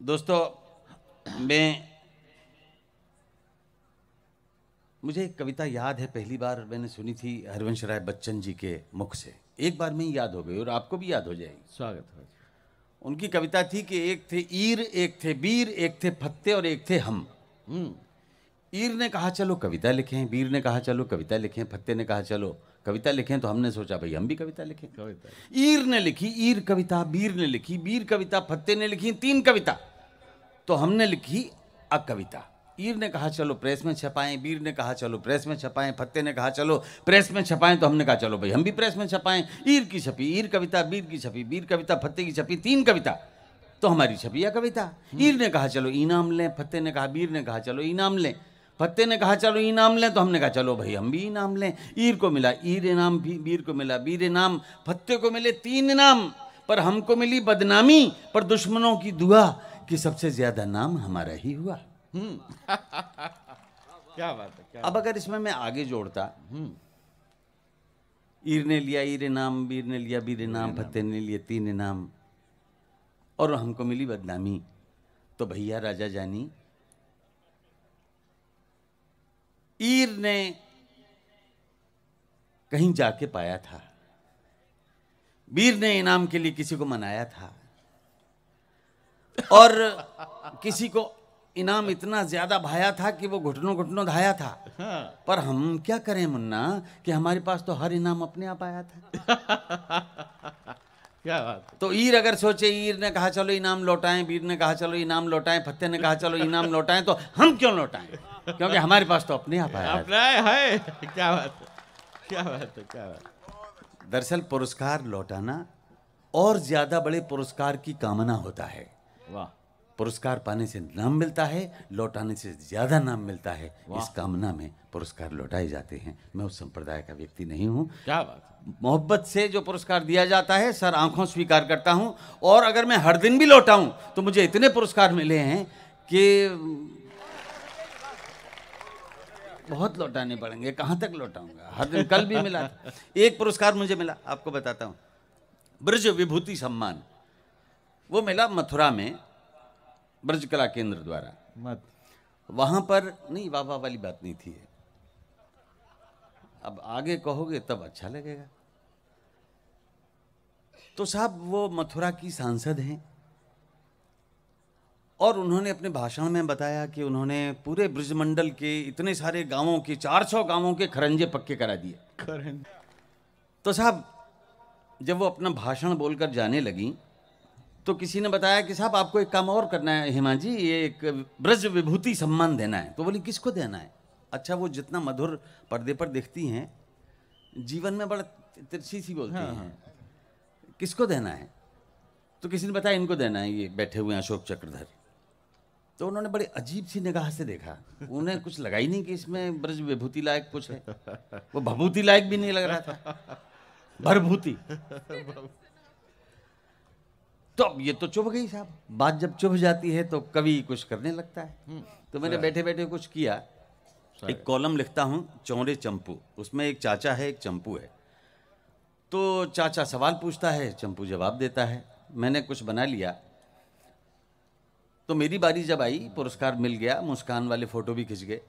दोस्तों, मुझे एक कविता याद है, पहली बार मैंने सुनी थी हरिवंश राय बच्चन जी के मुख से। एक बार में ही याद हो गई और आपको भी याद हो जाएगी। स्वागत है। उनकी कविता थी कि एक थे ईर, एक थे बीर, एक थे फत्ते और एक थे हम। ईर ने कहा चलो कविता लिखें, बीर ने कहा चलो कविता लिखें, फत्ते ने कहा चलो कविता लिखें, तो हमने सोचा भाई हम भी कविता लिखें। ईर ने लिखी ईर कविता, बीर ने लिखी बीर कविता, फत्ते ने लिखी 3 कविता, तो हमने लिखी अकविता। ईर ने कहा चलो प्रेस में छपाएं, बीर ने कहा चलो प्रेस में छपाएं, फत्ते ने कहा चलो प्रेस में छपाएं, तो हमने कहा चलो भाई हम भी प्रेस में छपाएं। ईर की छपी ईर कविता, बीर की छपी बीर कविता, फत्ते की छपी 3 कविता, तो हमारी छपी यह कविता। ईर ने कहा चलो इनाम लें, फत्ते ने कहा, बीर ने कहा चलो इनाम लें, फत्ते ने कहा चलो इनाम लें, तो हमने कहा चलो भाई हम भी इनाम लें। ईर को मिला ईर इनाम, बीर को मिला बीर इनाम, फत्ते को मिले 3 इनाम, पर हमको मिली बदनामी, पर दुश्मनों की दुआ कि सबसे ज्यादा नाम हमारा ही हुआ। क्या बात है, क्या अब अगर इसमें मैं आगे जोड़ता, ईर ने लिया ईर इनाम, बीर ने लिया बीर इनाम, फत्ते ने लिए 3 इनाम और हमको मिली बदनामी, तो भैया राजा जानी, ईर ने कहीं जाके पाया था, बीर ने इनाम के लिए किसी को मनाया था, और किसी को इनाम इतना ज्यादा भाया था कि वो घुटनों घुटनों धाया था। हाँ। पर हम क्या करें मुन्ना कि हमारे पास तो हर इनाम अपने आप आया था। क्या बात है। तो ईर अगर सोचे, ईर ने कहा चलो इनाम लौटाएं, बीर ने कहा चलो इनाम लौटाएं, फत्ते ने कहा चलो इनाम लौटाएं, तो हम क्यों लौटाएं, क्योंकि हमारे पास तो अपने आप आया अपना है। क्या बात है, क्या बात है, क्या बात है। दरअसल पुरस्कार लौटाना और ज्यादा बड़े पुरस्कार की कामना होता है। वाह। पुरस्कार पाने से नाम मिलता है, लौटाने से ज्यादा नाम मिलता है, इस कामना में पुरस्कार लौटाए जाते हैं। मैं उस संप्रदाय का व्यक्ति नहीं हूँ। क्या बात है। मोहब्बत से जो पुरस्कार दिया जाता है सर आंखों स्वीकार करता हूँ, और अगर मैं हर दिन भी लौटाऊं तो मुझे इतने पुरस्कार मिले हैं कि बहुत लौटाने पड़ेंगे, कहाँ तक लौटाऊंगा। हर दिन, कल भी मिला था एक पुरस्कार मुझे मिला, आपको बताता हूँ, ब्रज विभूति सम्मान। वो मिला मथुरा में ब्रज कला केंद्र द्वारा। मत वहां पर नहीं, वाह वाह वाली बात नहीं थी। अब आगे कहोगे तब अच्छा लगेगा। तो साहब वो मथुरा की सांसद हैं और उन्होंने अपने भाषण में बताया कि उन्होंने पूरे ब्रजमंडल के इतने सारे गांवों के 400 गांवों के खरंजे पक्के करा दिए। तो साहब जब वो अपना भाषण बोलकर जाने लगी तो किसी ने बताया कि साहब आपको एक काम और करना है हेमा जी, ये एक ब्रज विभूति सम्मान देना है। तो बोली किसको देना है? अच्छा, वो जितना मधुर पर्दे पर दिखती हैं, जीवन में बड़ा तिरछी सी बोलती हैं। किसको देना है? तो किसी ने बताया इनको देना है, ये बैठे हुए हैं अशोक चक्रधर। तो उन्होंने बड़ी अजीब सी निगाह से देखा, उन्हें कुछ लगा ही नहीं कि इसमें ब्रज विभूति लायक कुछ है। वो भभूति लायक भी नहीं लग रहा था, भरभूति। तो अब ये तो चुभ गई साहब। बात जब चुभ जाती है तो कवि कुछ करने लगता है। तो मैंने बैठे बैठे कुछ किया, एक कॉलम लिखता हूँ चौरे चंपू, उसमें एक चाचा है एक चंपू है। तो चाचा सवाल पूछता है, चंपू जवाब देता है। मैंने कुछ बना लिया। तो मेरी बारी जब आई, पुरस्कार मिल गया, मुस्कान वाले फोटो भी खिंच गए।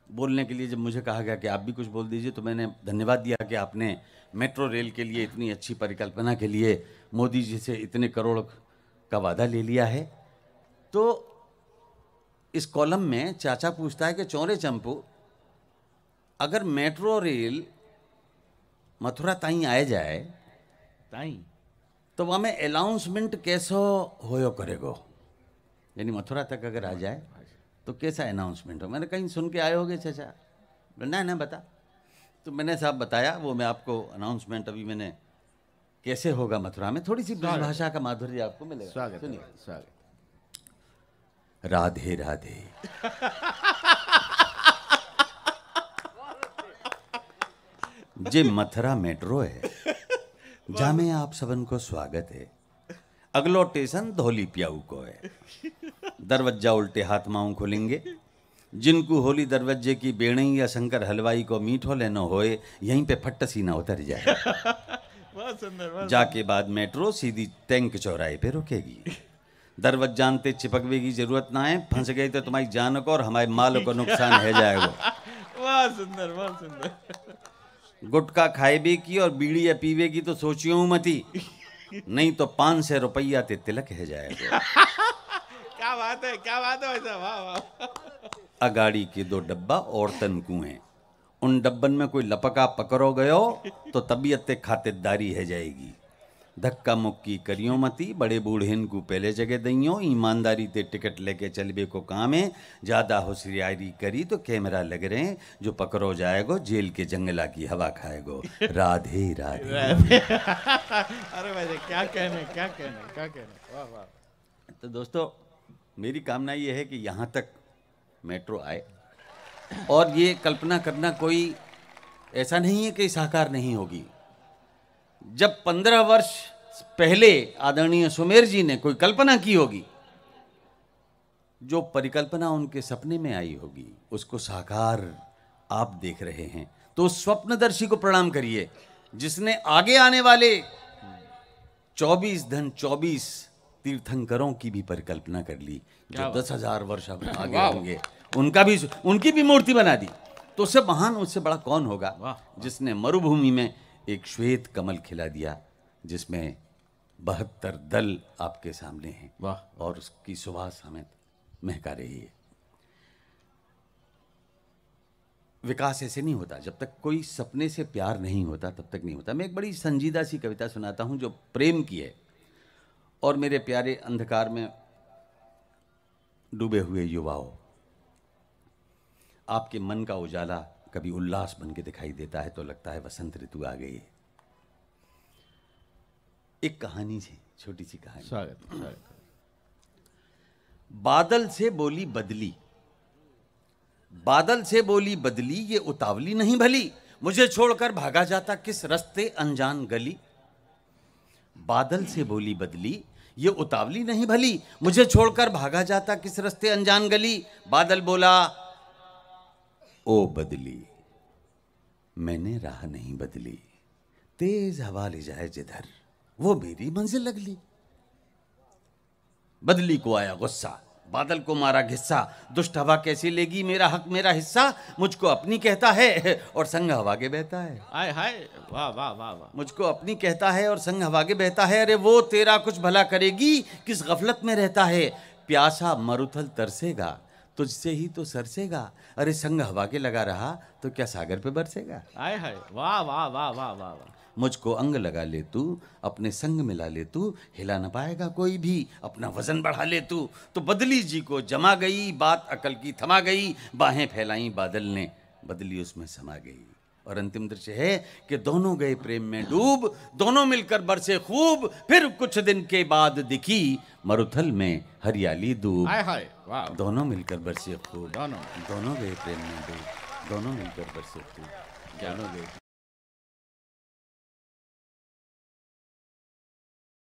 बोलने के लिए जब मुझे कहा गया कि आप भी कुछ बोल दीजिए, तो मैंने धन्यवाद दिया कि आपने मेट्रो रेल के लिए इतनी अच्छी परिकल्पना के लिए मोदी जी से इतने करोड़ का वादा ले लिया है। तो इस कॉलम में चाचा पूछता है कि चौरे चंपू, अगर मेट्रो रेल मथुरा ताई आ जाए ताई तो वहाँ में अनाउंसमेंट कैसो होयो करेगो, यानी मथुरा तक अगर आ जाए तो कैसा अनाउंसमेंट हो? मैंने कहीं सुन के आए होगे चाचा? ना बता। तो मैंने साहब बताया, वो मैं आपको अनाउंसमेंट अभी मैंने कैसे होगा मथुरा में, थोड़ी सी ब्रज भाषा का माधुर्य आपको मिलेगा। स्वागत सुनिए। स्वागत। राधे राधे। जे मथुरा मेट्रो है, जामे आप सबन को स्वागत है। अगलो स्टेशन धोली प्याऊ को है। दरवाजा उल्टे हाथ माऊ खोलेंगे, जिनको होली दरवाजे की बेड़ई या शंकर हलवाई को मीठो लेना होए, यहीं पे फट्ट सीना उतर जाए। बहुत सुंदर। जाके बाद मेट्रो सीधी टैंक चौराहे पे रुकेगी। दरवत जानते चिपकवे की जरूरत ना है, फंस गई तो तुम्हारी जान को और हमारे माल को नुकसान है जाएगा। बहुत सुंदर, बहुत सुंदर। गुटखा खाएबे की और बीड़ी या पीवे की तो सोचियो मती, नहीं तो 500 रुपया ते तिलक है जाएगा। क्या बात है, क्या बात है भाई साहब, वाह वाह। अगाड़ी के 2 डब्बा और तनकू हैं, उन डब्बन में कोई लपका पकड़ो गयो तो तबीयत ते खातिरदारी है जाएगी। धक्का मुक्की करियो मती, बड़े बूढ़ेन को पहले जगह दइयो, ईमानदारी ते टिकट लेके चलबे को काम है। ज्यादा होशियारी करी तो कैमरा लग रहे हैं, जो पकड़ो जाएगो जेल के जंगला की हवा खाएगो। राधे राधे। अरे भाई क्या कहने, क्या कहने, क्या कहने, वाह वाह। तो दोस्तों, मेरी कामना ये है कि यहाँ तक मेट्रो आए, और ये कल्पना करना कोई ऐसा नहीं है कि साकार नहीं होगी। जब 15 वर्ष पहले आदरणीय सुमेर जी ने कोई कल्पना की होगी, जो परिकल्पना उनके सपने में आई होगी, उसको साकार आप देख रहे हैं, तो उस स्वप्नदर्शी को प्रणाम करिए, जिसने आगे आने वाले 24 तीर्थंकरों की भी परिकल्पना कर ली, जो 10,000 वर्ष अब आगे होंगे, उनकी भी मूर्ति बना दी। तो उससे महान, उससे बड़ा कौन होगा, जिसने मरुभूमि में एक श्वेत कमल खिला दिया, जिसमें 72 दल आपके सामने हैं, और उसकी सुवास हमें महका रही है। विकास ऐसे नहीं होता, जब तक कोई सपने से प्यार नहीं होता तब तक नहीं होता। मैं एक बड़ी संजीदा सी कविता सुनाता हूं जो प्रेम की है। और मेरे प्यारे अंधकार में डूबे हुए युवाओं, आपके मन का उजाला कभी उल्लास बन के दिखाई देता है तो लगता है वसंत ऋतु आ गई है। एक कहानी है, छोटी सी कहानी। स्वागत। बादल से बोली बदली, बादल से बोली बदली, ये उतावली नहीं भली, मुझे छोड़कर भागा जाता किस रास्ते अनजान गली। बादल से बोली बदली, ये उतावली नहीं भली, मुझे छोड़कर भागा जाता किस रास्ते अनजान गली। बादल बोला, ओ बदली, मैंने राह नहीं बदली, तेज हवा ले जाए जिधर वो मेरी मंजिल अगली। बदली को आया गुस्सा, बादल को मारा घिस्सा, दुष्ट हवा कैसी लेगी मेरा हक मेरा हिस्सा। मुझको अपनी कहता है और संग हवा के बहता है। हाय हाय, वाह वाह वाह वाह। मुझको अपनी कहता है और संग हवा के बहता है। अरे वो तेरा कुछ भला करेगी, किस गफलत में रहता है। प्यासा मरुथल तरसेगा, तुझसे ही तो सरसेगा। अरे संग हवा के लगा रहा तो क्या सागर पे बरसेगा। हाय हाय, वाह वाह वाह वाह वाह वाह। मुझको अंग लगा ले तू, अपने संग मिला ले तू, हिला न पाएगा कोई भी, अपना वजन बढ़ा ले तू। तो बदली जी को जमा गई, बात अकल की थमा गई, बाहें फैलाई बादल ने, बदली उसमें समा गई। और अंतिम दृश्य है कि दोनों गए प्रेम में डूब, दोनों मिलकर बरसे खूब, फिर कुछ दिन के बाद दिखी मरुथल में हरियाली दूब। हाय हाय, वाह। दोनों मिलकर बरसे खूब, दोनों गए प्रेम में डूब, दोनों मिलकर बरसे खूब, दोनों गए।